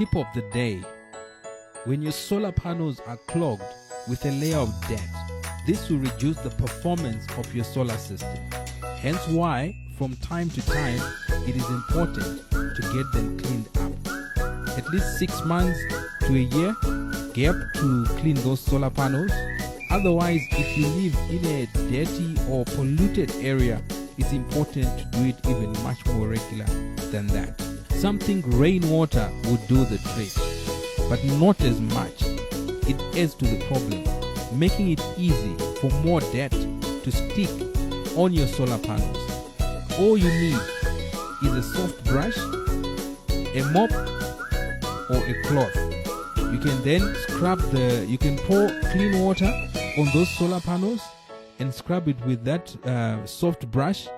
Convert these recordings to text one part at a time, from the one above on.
Tip of the day: when your solar panels are clogged with a layer of dirt, this will reduce the performance of your solar system. Hence why, from time to time, it is important to get them cleaned up. At least 6 months to a year gap to clean those solar panels. Otherwise, if you live in a dirty or polluted area, it's important to do it even much more regular than that. Something rainwater would do the trick, but not as much. It adds to the problem, making it easy for more dirt to stick on your solar panels. All you need is a soft brush, a mop, or a cloth. You can then you can pour clean water on those solar panels and scrub it with that soft brush.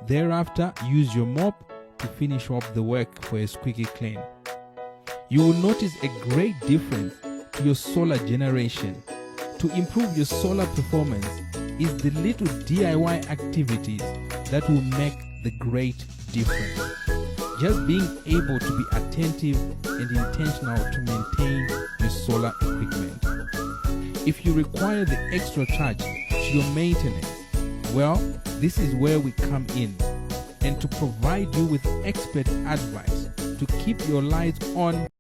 Thereafter, use your mop to finish off the work for a squeaky clean. You will notice a great difference to your solar generation. To improve your solar performance is the little DIY activities that will make the great difference. Just being able to be attentive and intentional to maintain your solar equipment. If you require the extra charge to your maintenance, well, this is where we come in, and to provide you with expert advice to keep your lights on